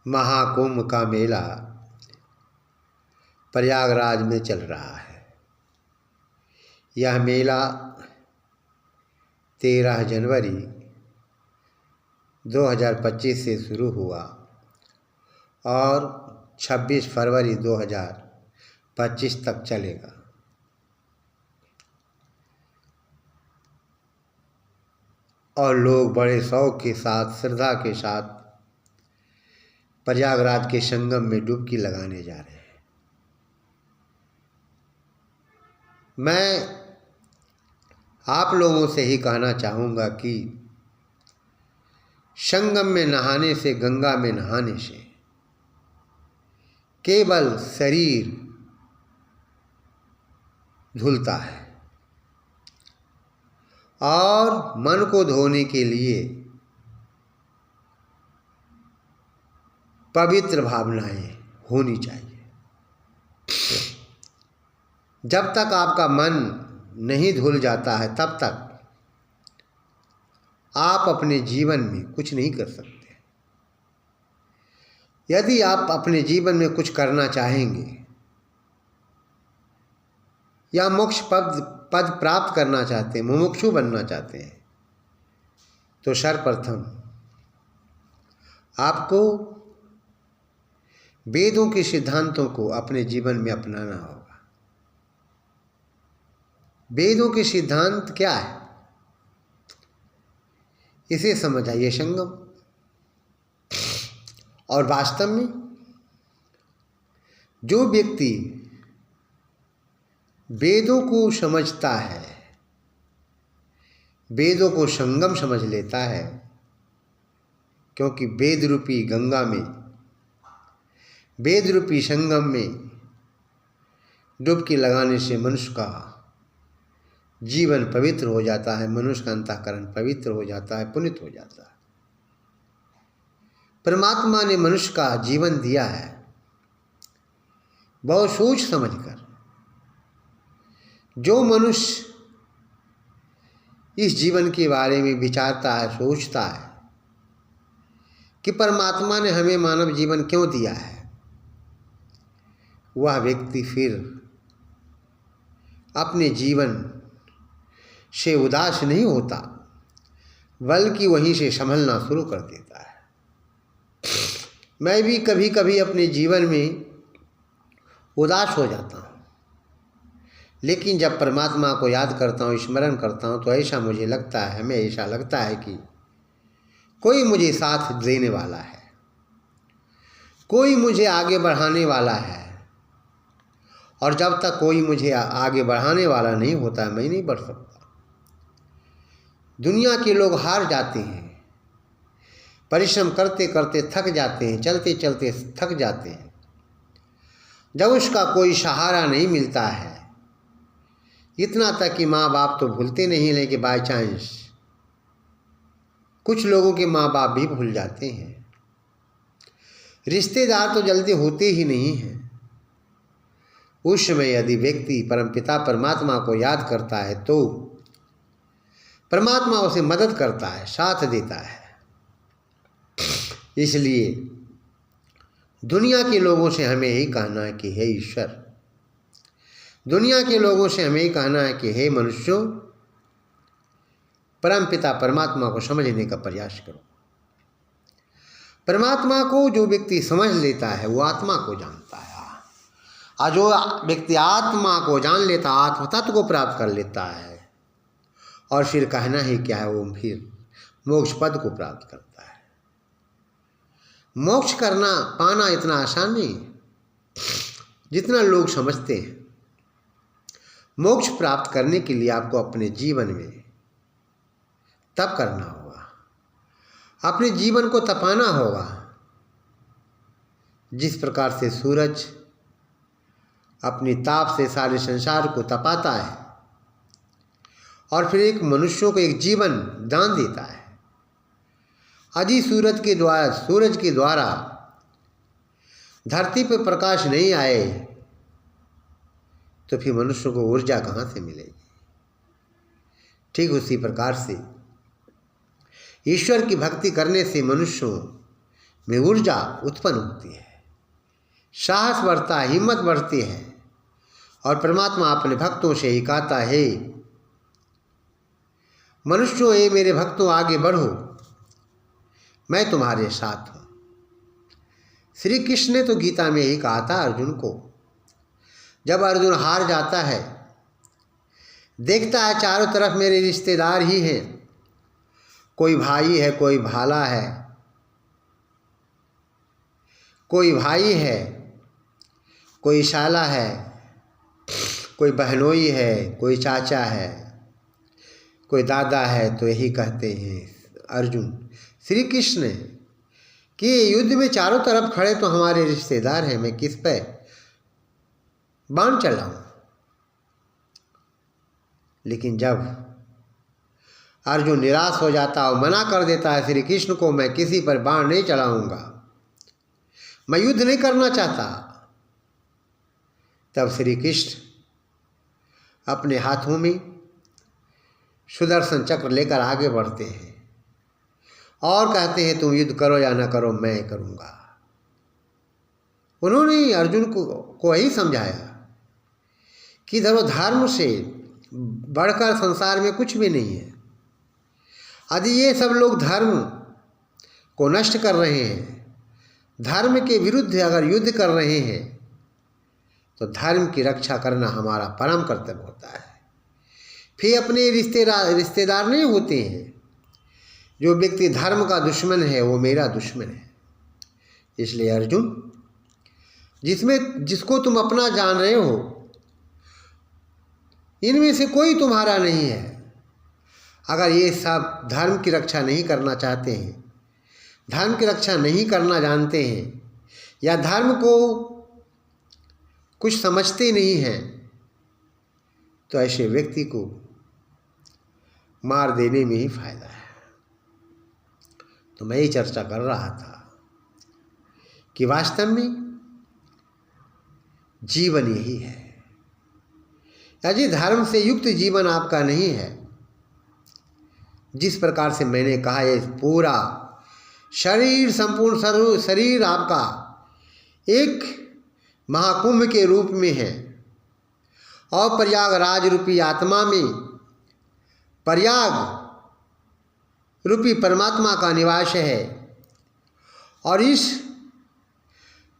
महाकुंभ का मेला प्रयागराज में चल रहा है। यह मेला 13 जनवरी 2025 से शुरू हुआ और 26 फरवरी 2025 तक चलेगा। और लोग बड़े शौक के साथ, श्रद्धा के साथ प्रयागराज के संगम में डुबकी लगाने जा रहे हैं। मैं आप लोगों से ही कहना चाहूँगा कि संगम में नहाने से, गंगा में नहाने से केवल शरीर धुलता है और मन को धोने के लिए पवित्र भावनाएं होनी चाहिए। जब तक आपका मन नहीं धुल जाता है तब तक आप अपने जीवन में कुछ नहीं कर सकते। यदि आप अपने जीवन में कुछ करना चाहेंगे या मोक्ष पद प्राप्त करना चाहते हैं, मुमुक्षु बनना चाहते हैं, तो सर्वप्रथम आपको वेदों के सिद्धांतों को अपने जीवन में अपनाना होगा। वेदों के सिद्धांत क्या है, इसे समझ आइए। संगम और वास्तव में जो व्यक्ति वेदों को समझता है, वेदों को संगम समझ लेता है, क्योंकि वेद रूपी गंगा में, वेद रूपी संगम में डुबकी लगाने से मनुष्य का जीवन पवित्र हो जाता है, मनुष्य का अंतःकरण पवित्र हो जाता है, पुनीत हो जाता है। परमात्मा ने मनुष्य का जीवन दिया है बहुत सोच समझकर। जो मनुष्य इस जीवन के बारे में विचारता है, सोचता है कि परमात्मा ने हमें मानव जीवन क्यों दिया है, वह व्यक्ति फिर अपने जीवन से उदास नहीं होता, बल्कि वहीं से संभलना शुरू कर देता है। मैं भी कभी कभी अपने जीवन में उदास हो जाता हूँ, लेकिन जब परमात्मा को याद करता हूँ, स्मरण करता हूँ, तो ऐसा मुझे लगता है, हमें ऐसा लगता है कि कोई मुझे साथ देने वाला है, कोई मुझे आगे बढ़ाने वाला है। और जब तक कोई मुझे आगे बढ़ाने वाला नहीं होता, मैं नहीं बढ़ सकता। दुनिया के लोग हार जाते हैं, परिश्रम करते करते थक जाते हैं, चलते चलते थक जाते हैं। जब उसका कोई सहारा नहीं मिलता है, इतना तक कि माँ बाप तो भूलते नहीं, लेकिन बाय चांस कुछ लोगों के माँ बाप भी भूल जाते हैं, रिश्तेदार तो जल्दी होते ही नहीं हैं। उस समय यदि व्यक्ति परमपिता परमात्मा को याद करता है तो परमात्मा उसे मदद करता है, साथ देता है। इसलिए दुनिया के लोगों से हमें यही कहना है कि हे ईश्वर, दुनिया के लोगों से हमें यही कहना है कि हे मनुष्यों, परमपिता परमात्मा को समझने का प्रयास करो। परमात्मा को जो व्यक्ति समझ लेता है वो आत्मा को जानता है, और जो व्यक्ति आत्मा को जान लेता, आत्म तत्व को प्राप्त कर लेता है, और फिर कहना ही क्या है, वो फिर मोक्ष पद को प्राप्त करता है। मोक्ष करना, पाना इतना आसान नहीं जितना लोग समझते हैं। मोक्ष प्राप्त करने के लिए आपको अपने जीवन में तप करना होगा, अपने जीवन को तपाना होगा। जिस प्रकार से सूरज अपनी ताप से सारे संसार को तपाता है और फिर एक मनुष्यों को एक जीवन दान देता है, यदि सूरज के द्वारा धरती पर प्रकाश नहीं आए तो फिर मनुष्यों को ऊर्जा कहाँ से मिलेगी। ठीक उसी प्रकार से ईश्वर की भक्ति करने से मनुष्यों में ऊर्जा उत्पन्न होती है, साहस बढ़ता है, हिम्मत बढ़ती है और परमात्मा अपने भक्तों से ही कहता है, मनुष्यों ये मेरे भक्तों आगे बढ़ो, मैं तुम्हारे साथ हूँ। श्री कृष्ण ने तो गीता में ही कहा था अर्जुन को। जब अर्जुन हार जाता है, देखता है चारों तरफ मेरे रिश्तेदार ही हैं, कोई भाई है, कोई भाला है, कोई भाई है, कोई शाला है, कोई बहनोई है, कोई चाचा है, कोई दादा है, तो यही कहते हैं अर्जुन श्री कृष्ण कि युद्ध में चारों तरफ खड़े तो हमारे रिश्तेदार हैं, मैं किस पे बाण चलाऊं। लेकिन जब अर्जुन निराश हो जाता और मना कर देता है श्री कृष्ण को, मैं किसी पर बाण नहीं चलाऊंगा, मैं युद्ध नहीं करना चाहता, तब श्री कृष्ण अपने हाथों में सुदर्शन चक्र लेकर आगे बढ़ते हैं और कहते हैं तुम युद्ध करो या ना करो, मैं करूंगा। उन्होंने अर्जुन को यही समझाया कि धर्म से बढ़कर संसार में कुछ भी नहीं है। यदि ये सब लोग धर्म को नष्ट कर रहे हैं, धर्म के विरुद्ध अगर युद्ध कर रहे हैं, तो धर्म की रक्षा करना हमारा परम कर्तव्य होता है। फिर अपने रिश्तेदार नहीं होते हैं। जो व्यक्ति धर्म का दुश्मन है वो मेरा दुश्मन है। इसलिए अर्जुन, जिसको तुम अपना जान रहे हो, इनमें से कोई तुम्हारा नहीं है। अगर ये सब धर्म की रक्षा नहीं करना चाहते हैं, धर्म की रक्षा नहीं करना जानते हैं, या धर्म को कुछ समझते नहीं हैं, तो ऐसे व्यक्ति को मार देने में ही फायदा है। तो मैं ये चर्चा कर रहा था कि वास्तव में जीवन यही है। यदि धर्म से युक्त जीवन आपका नहीं है, जिस प्रकार से मैंने कहा, ये पूरा शरीर, संपूर्ण शरीर आपका एक महाकुंभ के रूप में है और प्रयागराज रूपी आत्मा में प्रयाग रूपी परमात्मा का निवास है, और इस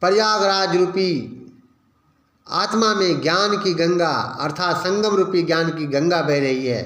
प्रयागराज रूपी आत्मा में ज्ञान की गंगा अर्थात संगम रूपी ज्ञान की गंगा बह रही है।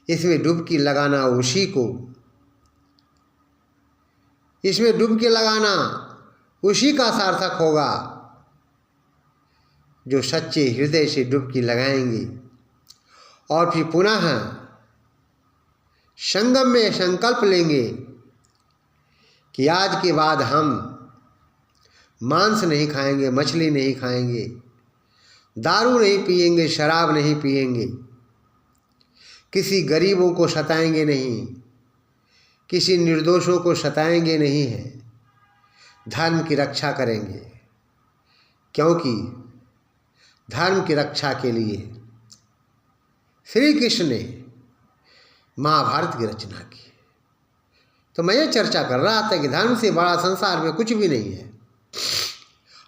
इसमें डुबकी लगाना उसी का सार्थक होगा जो सच्चे हृदय से डुबकी लगाएंगे और फिर पुनः संगम में संकल्प लेंगे कि आज के बाद हम मांस नहीं खाएंगे, मछली नहीं खाएंगे, दारू नहीं पिएंगे, शराब नहीं पिएंगे, किसी गरीबों को सताएंगे नहीं, किसी निर्दोषों को सताएंगे नहीं है, धर्म की रक्षा करेंगे। क्योंकि धर्म की रक्षा के लिए श्री कृष्ण ने महाभारत की रचना की। तो मैं ये चर्चा कर रहा था कि धर्म से बड़ा संसार में कुछ भी नहीं है,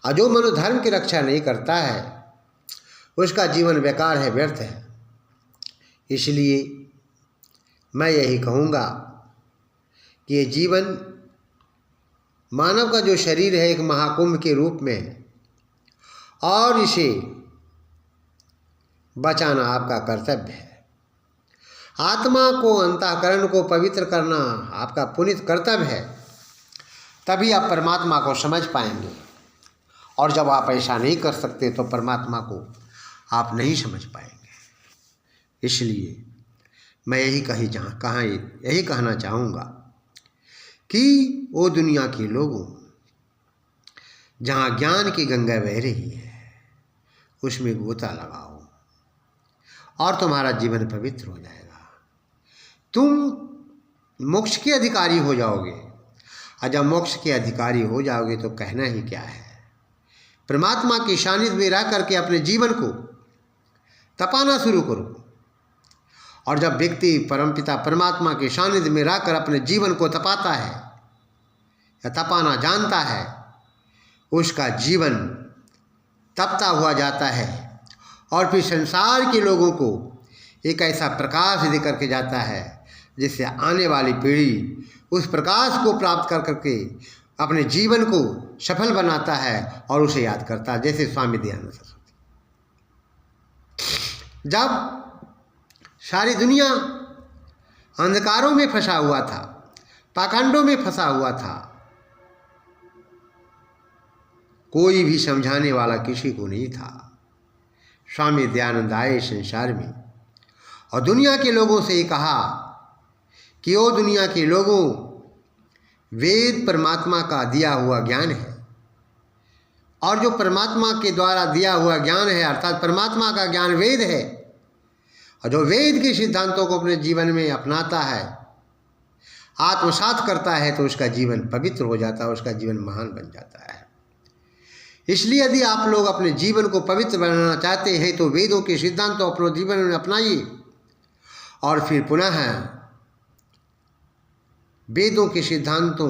और जो मनुष्य धर्म की रक्षा नहीं करता है उसका जीवन बेकार है, व्यर्थ है। इसलिए मैं यही कहूँगा कि ये जीवन, मानव का जो शरीर है, एक महाकुंभ के रूप में है और इसे बचाना आपका कर्तव्य है। आत्मा को, अंतःकरण को पवित्र करना आपका पुनीत कर्तव्य है। तभी आप परमात्मा को समझ पाएंगे, और जब आप ऐसा नहीं कर सकते तो परमात्मा को आप नहीं समझ पाएंगे। इसलिए मैं यही कहना चाहूँगा कि वो दुनिया के लोगों, जहाँ ज्ञान की गंगा बह रही है, उसमें गोता लगाओ और तुम्हारा जीवन पवित्र हो जाएगा। तुम मोक्ष के अधिकारी हो जाओगे, और जब मोक्ष के अधिकारी हो जाओगे तो कहना ही क्या है। परमात्मा के सानिध्य में रह करके अपने जीवन को तपाना शुरू करो, और जब व्यक्ति परमपिता परमात्मा के सानिध्य में रहकर अपने जीवन को तपाता है, या तपाना जानता है, उसका जीवन तपता हुआ जाता है और फिर संसार के लोगों को एक ऐसा प्रकाश दे करके जाता है जिससे आने वाली पीढ़ी उस प्रकाश को प्राप्त कर करके अपने जीवन को सफल बनाता है और उसे याद करता है। जैसे स्वामी दयानंद सरस्वती, जब सारी दुनिया अंधकारों में फंसा हुआ था, पाखंडों में फंसा हुआ था, कोई भी समझाने वाला किसी को नहीं था, स्वामी दयानंद आए संसार में और दुनिया के लोगों से कहा कि ओ दुनिया के लोगों, वेद परमात्मा का दिया हुआ ज्ञान है और जो परमात्मा के द्वारा दिया हुआ ज्ञान है अर्थात परमात्मा का ज्ञान वेद है, और जो वेद के सिद्धांतों को अपने जीवन में अपनाता है, आत्मसात करता है, तो उसका जीवन पवित्र हो जाता है, उसका जीवन महान बन जाता है। इसलिए यदि आप लोग अपने जीवन को पवित्र बनाना चाहते हैं तो वेदों के सिद्धांतों अपने जीवन में अपनाइए और फिर पुनः वेदों के सिद्धांतों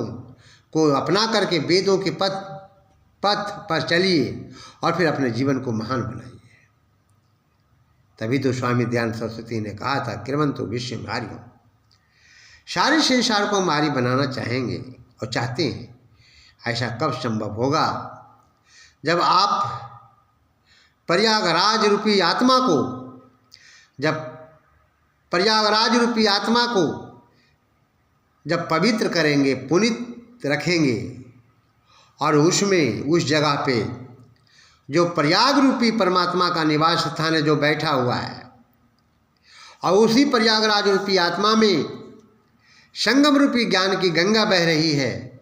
को अपना करके वेदों के पथ पर चलिए और फिर अपने जीवन को महान बनाइए। तभी तो स्वामी दयानंद सरस्वती ने कहा था, कृवंतो विश्व मारियो, सारे संसार को मारी बनाना चाहेंगे और चाहते हैं। ऐसा कब संभव होगा? जब आप प्रयागराज रूपी आत्मा को जब पवित्र करेंगे, पुनीत रखेंगे और उसमें उस जगह पे जो प्रयाग रूपी परमात्मा का निवास स्थान है जो बैठा हुआ है, और उसी प्रयागराज रूपी आत्मा में संगम रूपी ज्ञान की गंगा बह रही है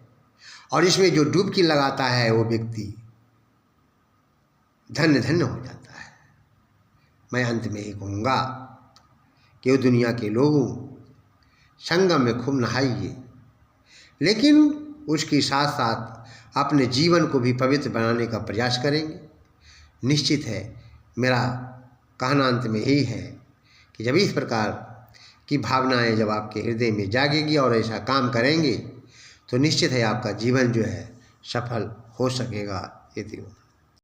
और इसमें जो डुबकी लगाता है वो व्यक्ति धन्य धन्य हो जाता है। मैं अंत में ही कहूँगा कि वो दुनिया के लोगों संगम में खूब नहाइए, लेकिन उसके साथ साथ अपने जीवन को भी पवित्र बनाने का प्रयास करेंगे। निश्चित है, मेरा कहना अंत में यही है कि जब इस प्रकार की भावनाएं जब आपके हृदय में जागेगी और ऐसा काम करेंगे तो निश्चित है आपका जीवन जो है सफल हो सकेगा। ये